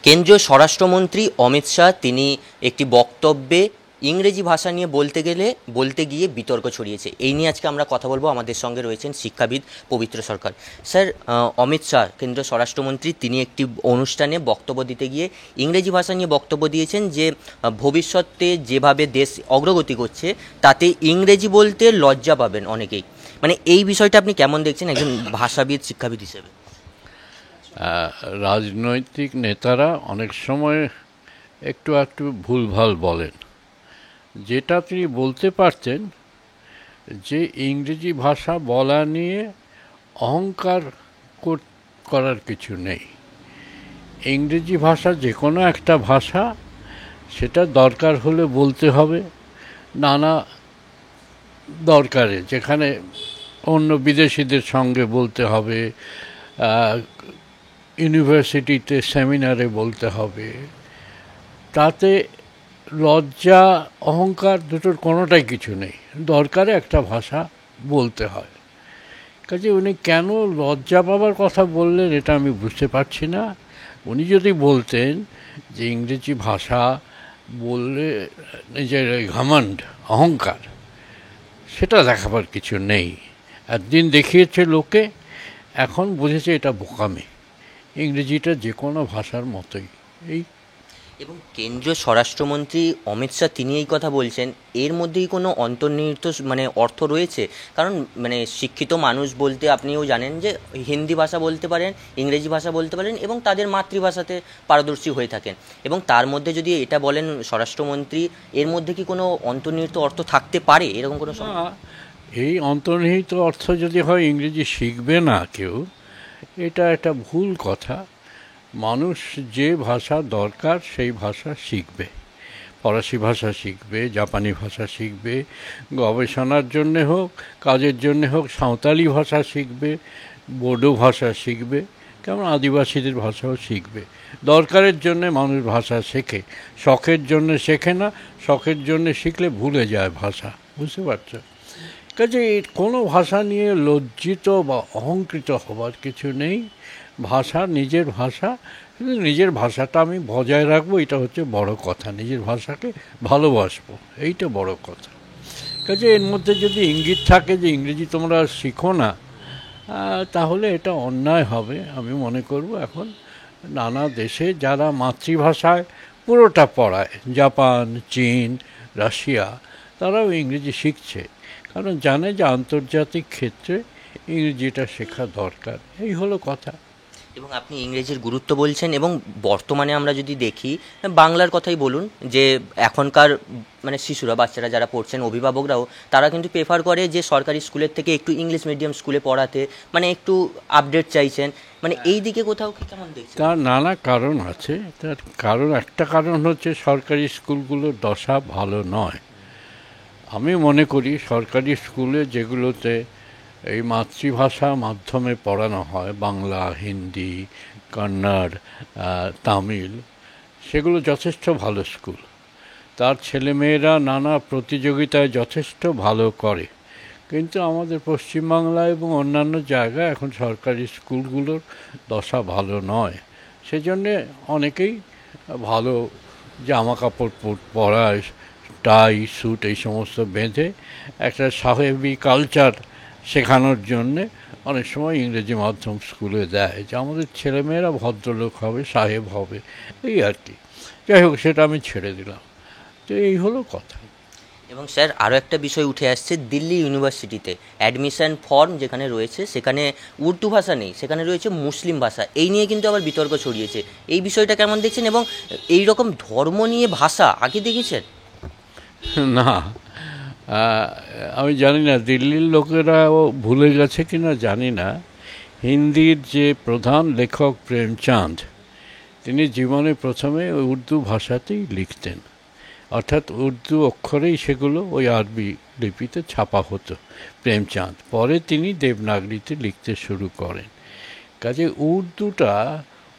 কেন্দ্রীয় স্বরাষ্ট্রমন্ত্রী অমিত শাহ তিনি একটি বক্তব্যে ইংরেজি ভাষা নিয়ে বলতে গিয়ে বিতর্ক ছড়িয়েছে। এই নিয়ে আজকে আমরা কথা বলবো। আমাদের সঙ্গে রয়েছেন শিক্ষাবিদ পবিত্র সরকার। স্যার, অমিত শাহ কেন্দ্রীয় স্বরাষ্ট্রমন্ত্রী তিনি একটি অনুষ্ঠানে বক্তব্য দিতে গিয়ে ইংরেজি ভাষা নিয়ে বক্তব্য দিয়েছেন যে ভবিষ্যতে যেভাবে দেশ অগ্রগতি করছে তাতে ইংরেজি বলতে লজ্জা পাবেন অনেকেই। মানে এই বিষয়টা আপনি কেমন দেখছেন একজন ভাষাবিদ শিক্ষাবিদ হিসেবে? রাজনৈতিক নেতারা অনেক সময় একটু একটু ভুলভাল বলেন। যেটা তিনি বলতে পারতেন যে ইংরেজি ভাষা বলা নিয়ে অহংকার করার কিছু নেই। ইংরেজি ভাষা যে কোনো একটা ভাষা, সেটা দরকার হলে বলতে হবে। নানা দরকারে যেখানে অন্য বিদেশিদের সঙ্গে বলতে হবে, ইউনিভার্সিটিতে সেমিনারে বলতে হবে, তাতে লজ্জা অহংকার দুটোর কোনোটাই কিছু নেই। দরকারে একটা ভাষা বলতে হয়। কাজে উনি কেন লজ্জা পাবার কথা বললেন এটা আমি বুঝতে পারছি না। উনি যদি বলতেন যে ইংরেজি ভাষা বললে নিজের ঘমণ্ড অহংকার, সেটা দেখাবার কিছু নেই। একদিন দেখিয়েছে লোকে, এখন বুঝেছে এটা বোকামি। ইংরেজিটা যে কোনো ভাষার মতোই। এই এবং কেন্দ্রীয় স্বরাষ্ট্রমন্ত্রী অমিত শাহ তিনি এই কথা বলছেন, এর মধ্যেই কোনো অন্তর্নিহিত অর্থ রয়েছে? কারণ শিক্ষিত মানুষ বলতে আপনিও জানেন যে হিন্দি ভাষা বলতে পারেন, ইংরেজি ভাষা বলতে পারেন এবং তাদের মাতৃভাষাতে পারদর্শী হয়ে থাকেন। এবং তার মধ্যে যদি এটা বলেন স্বরাষ্ট্রমন্ত্রী, এর মধ্যে কি কোনো অন্তর্নিহিত অর্থ থাকতে পারে এরকম কোনো? এই অন্তর্নিহিত অর্থ যদি হয় ইংরেজি শিখবে না কেউ, এটা একটা ভুল কথা। মানুষ যে ভাষা দরকার সেই ভাষা শিখবে। ফরাসি ভাষা শিখবে, জাপানি ভাষা শিখবে, গবেষণার জন্যে হোক, কাজের জন্যে হোক সাঁওতালি ভাষা শিখবে, বোডো ভাষা শিখবে, কেমন আদিবাসীদের ভাষাও শিখবে। দরকারের জন্যে মানুষ ভাষা শেখে, শখের জন্যে শেখে না। শখের জন্যে শিখলে ভুলে যায় ভাষা, বুঝতে পারছো? কাজে কোনো ভাষা নিয়ে লজ্জিত বা অহংকৃত হবার কিছু নেই। ভাষা নিজের ভাষা, নিজের ভাষাটা আমি বজায় রাখবো, এটা হচ্ছে বড় কথা। নিজের ভাষাকে ভালোবাসবো, এইটা বড় কথা। কাজে এর মধ্যে যদি ইঙ্গিত থাকে যে ইংরেজি তোমরা শিখো না, তাহলে এটা অন্যায় হবে আমি মনে করব। এখন নানা দেশে যারা মাতৃভাষায় পুরোটা পড়ায়, জাপান, চীন, রাশিয়া, তারাও ইংরেজি শিখছে, কারণ জানে যে আন্তর্জাতিক ক্ষেত্রে ইংরেজিটা শেখা দরকার। এই হলো কথা। এবং আপনি ইংরেজির গুরুত্ব বলছেন, এবং বর্তমানে আমরা যদি দেখি, বাংলার কথাই বলুন, যে এখনকার শিশুরা, বাচ্চারা যারা পড়ছেন, অভিভাবকরাও তারা কিন্তু প্রেফার করে যে সরকারি স্কুলের থেকে একটু ইংলিশ মিডিয়াম স্কুলে পড়াতে, একটু আপডেট চাইছেন। এই দিকে কোথাও কেমন দেখছেন? তার নানা কারণ আছে। তার কারণ, একটা কারণ হচ্ছে সরকারি স্কুলগুলোর দশা ভালো নয়। আমি মনে করি সরকারি স্কুলে যেগুলোতে এই মাতৃভাষা মাধ্যমে পড়ানো হয়, বাংলা, হিন্দি, কন্নড়, তামিল, সেগুলো যথেষ্ট ভালো স্কুল। তার ছেলেমেয়েরা নানা প্রতিযোগিতায় যথেষ্ট ভালো করে। কিন্তু আমাদের পশ্চিমবাংলা এবং অন্যান্য জায়গায় এখন সরকারি স্কুলগুলোর দশা ভালো নয়। সেজন্যে অনেকেই ভালো জামা কাপড় পরায়, টাই স্যুট এই সমস্ত বেঁধে একটা সাহেবি কালচার শেখানোর জন্যে অনেক সময় ইংরেজি মাধ্যম স্কুলে দেয়, যে আমাদের ছেলেমেয়েরা ভদ্রলোক হবে, সাহেব হবে, এই আর কি। যাই হোক, সেটা আমি ছেড়ে দিলাম। তো এই হলো কথা। এবং স্যার, আরও একটা বিষয় উঠে আসছে, দিল্লি ইউনিভার্সিটিতে অ্যাডমিশন ফর্ম যেখানে রয়েছে সেখানে উর্দু ভাষা নেই, সেখানে রয়েছে মুসলিম ভাষা। এই নিয়ে কিন্তু আবার বিতর্ক ছড়িয়েছে। এই বিষয়টা কেমন দেখছেন? এবং এই রকম ধর্ম নিয়ে ভাষা আগে দেখেছেন? না, আমি জানি না দিল্লির লোকেরাও ভুলে গেছে কিনা জানি না। হিন্দির যে প্রধান লেখক প্রেমচাঁদ, তিনি জীবনে প্রথমে ওই উর্দু ভাষাতেই লিখতেন, অর্থাৎ উর্দু অক্ষরেই সেগুলো ওই আরবি লিপিতে ছাপা হতো প্রেমচাঁদ। পরে তিনি দেবনাগরীতে লিখতে শুরু করেন। কাজে উর্দুটা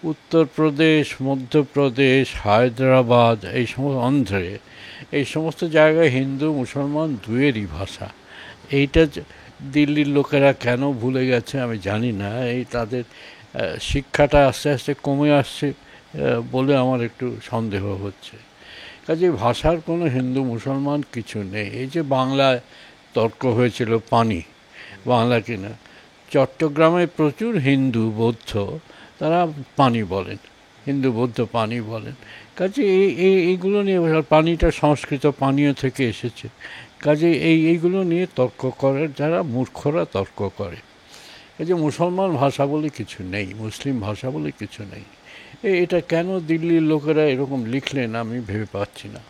উত্তরপ্রদেশ, মধ্যপ্রদেশ, হায়দ্রাবাদ, এই সমস্ত অন্ধ্রে, এই সমস্ত জায়গায় হিন্দু মুসলমান দুয়েরই ভাষা। এইটা দিল্লির লোকেরা কেন ভুলে গেছে আমি জানি না। এই তাদের শিক্ষাটা আস্তে আস্তে কমে আসছে, বলে আমার একটু সন্দেহ হচ্ছে। কাজে ভাষার কোনো হিন্দু মুসলমান কিছু নেই। এই যে বাংলায় তর্ক হয়েছিল পানি, বাংলা কিনা, চট্টগ্রামে প্রচুর হিন্দু বৌদ্ধ, তারা পানি বলেন, হিন্দু বৌদ্ধ পানি বলেন। কাজে এইগুলো নিয়ে, পানিটা সংস্কৃত পানীয় থেকে এসেছে, কাজে এইগুলো নিয়ে তর্ক করে যারা মূর্খরা তর্ক করে। এই যে মুসলমান ভাষা বলে কিছু নেই, মুসলিম ভাষা বলে কিছু নেই, এটা কেন দিল্লির লোকেরা এরকম লিখলেন আমি ভেবে পাচ্ছি না।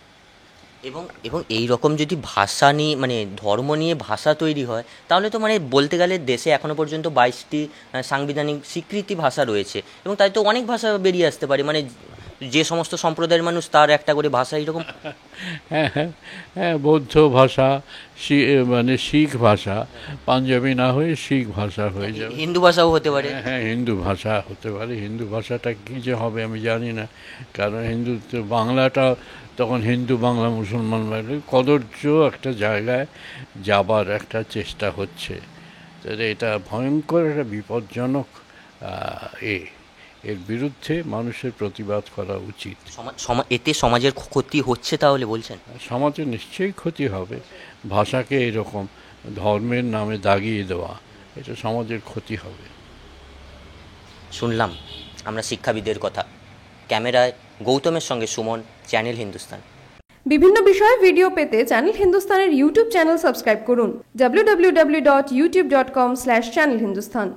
এবং এবং এই রকম যদি ভাষা নিয়ে মানে ধর্ম নিয়ে ভাষা তৈরি হয়, তাহলে তো মানে বলতে গেলে দেশে এখনো পর্যন্ত 22টি সাংবিধানিক স্বীকৃতি ভাষা রয়েছে, এবং তাই তো অনেক ভাষা বেরিয়ে আসতে পারে, মানে যে সমস্ত সম্প্রদায়ের মানুষ তার একটা করে ভাষা এরকম। হ্যাঁ হ্যাঁ হ্যাঁ, বৌদ্ধ ভাষা, মানে শিখ ভাষা, পাঞ্জাবি না হয়ে শিখ ভাষা হয়ে যাবে। হিন্দু ভাষাও হতে পারে। হ্যাঁ, হিন্দু ভাষা হতে পারে। হিন্দু ভাষাটা কী যে হবে আমি জানি না, কারণ হিন্দু তো বাংলাটা তখন হিন্দু বাংলা মুসলমান বাংলা কদর্য একটা জায়গায় যাবার একটা চেষ্টা হচ্ছে। তাহলে এটা ভয়ঙ্কর একটা বিপজ্জনক এর বিরুদ্ধে মানুষের প্রতিবাদ করা উচিত। এতে সমাজের ক্ষতি হচ্ছে তাহলে বলছেন? সমাজে নিশ্চয়ই ক্ষতি হবে। ভাষাকে এরকম ধর্মের নামে দাগিয়ে দেওয়া, এটা সমাজের ক্ষতি হবে। শুনলাম আমরা শিক্ষাবিদের কথা। ক্যামেরায় গৌতমের সঙ্গে সুমন, চ্যানেল হিন্দুস্তান। বিভিন্ন বিষয়ে ভিডিও পেতে চ্যানেল হিন্দুস্তানের ইউটিউব চ্যানেল সাবস্ক্রাইব করুন www.youtube.com/channelhindustan।